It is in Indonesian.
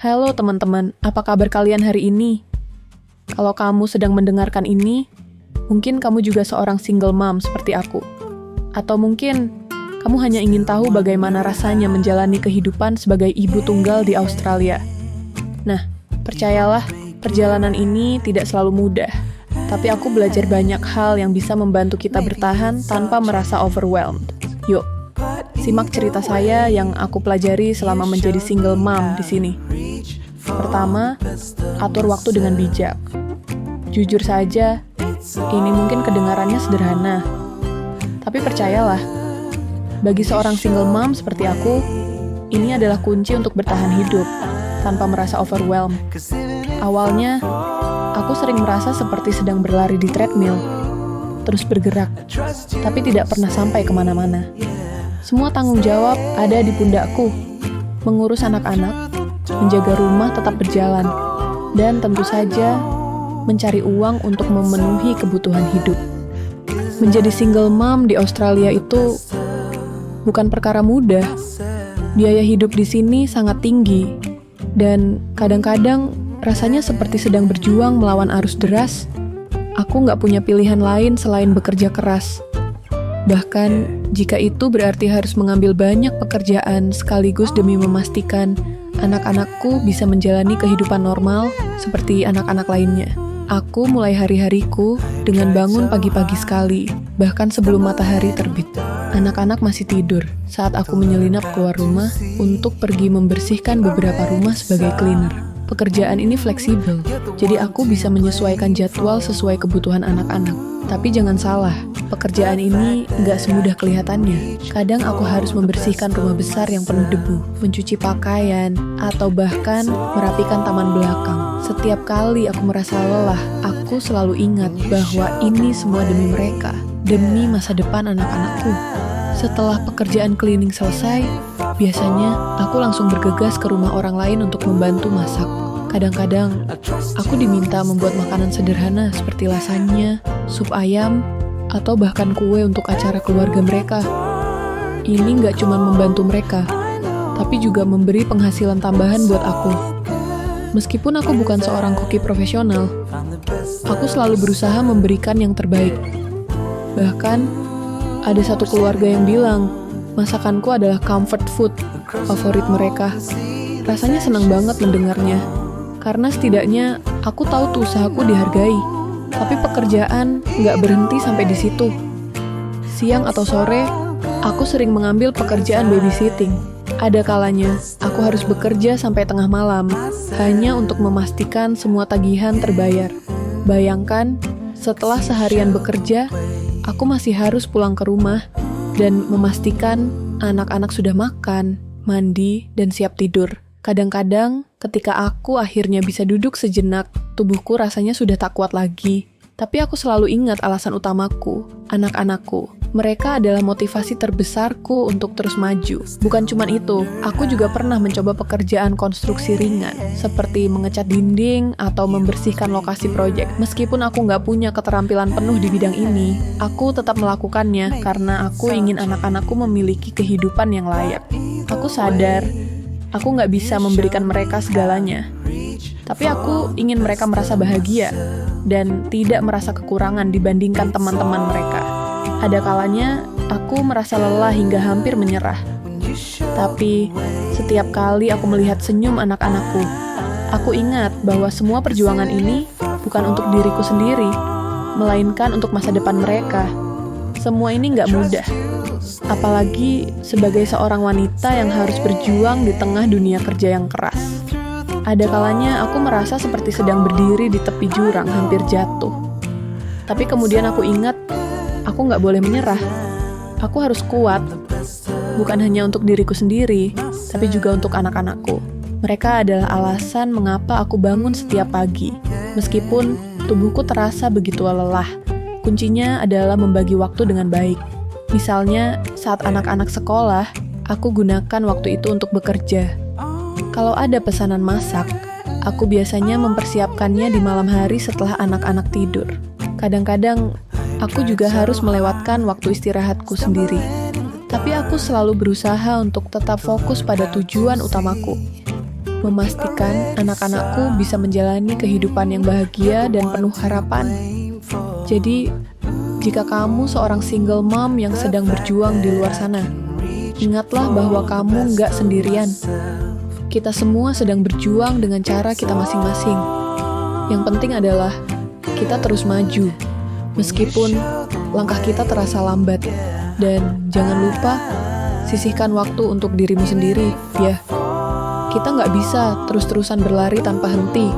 Halo teman-teman, apa kabar kalian hari ini? Kalau kamu sedang mendengarkan ini, mungkin kamu juga seorang single mom seperti aku. Atau mungkin kamu hanya ingin tahu bagaimana rasanya menjalani kehidupan sebagai ibu tunggal di Australia. Nah, percayalah, perjalanan ini tidak selalu mudah. Tapi aku belajar banyak hal yang bisa membantu kita bertahan tanpa merasa overwhelmed. Yuk, simak cerita saya yang aku pelajari selama menjadi single mom di sini. Pertama, atur waktu dengan bijak. Jujur saja, ini mungkin kedengarannya sederhana. Tapi percayalah, bagi seorang single mom seperti aku, ini adalah kunci untuk bertahan hidup tanpa merasa overwhelmed. Awalnya, aku sering merasa seperti sedang berlari di treadmill, terus bergerak, tapi tidak pernah sampai kemana-mana. Semua tanggung jawab ada di pundakku, mengurus anak-anak, menjaga rumah tetap berjalan, dan tentu saja mencari uang untuk memenuhi kebutuhan hidup. Menjadi single mom di Australia itu bukan perkara mudah. Biaya hidup di sini sangat tinggi, dan kadang-kadang rasanya seperti sedang berjuang melawan arus deras. Aku nggak punya pilihan lain selain bekerja keras. Bahkan, jika itu berarti harus mengambil banyak pekerjaan sekaligus demi memastikan anak-anakku bisa menjalani kehidupan normal seperti anak-anak lainnya. Aku mulai hari-hariku dengan bangun pagi-pagi sekali, bahkan sebelum matahari terbit. Anak-anak masih tidur saat aku menyelinap keluar rumah untuk pergi membersihkan beberapa rumah sebagai cleaner. Pekerjaan ini fleksibel, jadi aku bisa menyesuaikan jadwal sesuai kebutuhan anak-anak. Tapi jangan salah, pekerjaan ini nggak semudah kelihatannya. Kadang aku harus membersihkan rumah besar yang penuh debu, mencuci pakaian, atau bahkan merapikan taman belakang. Setiap kali aku merasa lelah, aku selalu ingat bahwa ini semua demi mereka, demi masa depan anak-anakku. Setelah pekerjaan cleaning selesai, biasanya aku langsung bergegas ke rumah orang lain untuk membantu masak. Kadang-kadang, aku diminta membuat makanan sederhana seperti lasagna, sup ayam, atau bahkan kue untuk acara keluarga mereka. Ini nggak cuma membantu mereka, tapi juga memberi penghasilan tambahan buat aku. Meskipun aku bukan seorang koki profesional, aku selalu berusaha memberikan yang terbaik. Bahkan, ada satu keluarga yang bilang, masakanku adalah comfort food, favorit mereka. Rasanya senang banget mendengarnya, karena setidaknya aku tahu tuh usahaku dihargai. Tapi pekerjaan nggak berhenti sampai di situ. Siang atau sore, aku sering mengambil pekerjaan babysitting. Ada kalanya, aku harus bekerja sampai tengah malam, hanya untuk memastikan semua tagihan terbayar. Bayangkan, setelah seharian bekerja, aku masih harus pulang ke rumah dan memastikan anak-anak sudah makan, mandi, dan siap tidur. Kadang-kadang, ketika aku akhirnya bisa duduk sejenak, tubuhku rasanya sudah tak kuat lagi. Tapi aku selalu ingat alasan utamaku, anak-anakku. Mereka adalah motivasi terbesarku untuk terus maju. Bukan cuma itu, aku juga pernah mencoba pekerjaan konstruksi ringan, seperti mengecat dinding atau membersihkan lokasi proyek. Meskipun aku nggak punya keterampilan penuh di bidang ini, aku tetap melakukannya karena aku ingin anak-anakku memiliki kehidupan yang layak. Aku sadar, aku nggak bisa memberikan mereka segalanya. Tapi aku ingin mereka merasa bahagia dan tidak merasa kekurangan dibandingkan teman-teman mereka. Ada kalanya aku merasa lelah hingga hampir menyerah. Tapi setiap kali aku melihat senyum anak-anakku, aku ingat bahwa semua perjuangan ini bukan untuk diriku sendiri, melainkan untuk masa depan mereka. Semua ini nggak mudah. Apalagi sebagai seorang wanita yang harus berjuang di tengah dunia kerja yang keras. Ada kalanya aku merasa seperti sedang berdiri di tepi jurang hampir jatuh. Tapi kemudian aku ingat, aku nggak boleh menyerah. Aku harus kuat, bukan hanya untuk diriku sendiri, tapi juga untuk anak-anakku. Mereka adalah alasan mengapa aku bangun setiap pagi. Meskipun tubuhku terasa begitu lelah, kuncinya adalah membagi waktu dengan baik. Misalnya, saat anak-anak sekolah, aku gunakan waktu itu untuk bekerja. Kalau ada pesanan masak, aku biasanya mempersiapkannya di malam hari setelah anak-anak tidur. Kadang-kadang, aku juga harus melewatkan waktu istirahatku sendiri. Tapi aku selalu berusaha untuk tetap fokus pada tujuan utamaku. memastikan anak-anakku bisa menjalani kehidupan yang bahagia dan penuh harapan. Jadi, jika kamu seorang single mom yang sedang berjuang di luar sana, ingatlah bahwa kamu nggak sendirian. Kita semua sedang berjuang dengan cara kita masing-masing. Yang penting adalah kita terus maju, meskipun langkah kita terasa lambat. Dan jangan lupa, sisihkan waktu untuk dirimu sendiri, ya. Kita nggak bisa terus-terusan berlari tanpa henti.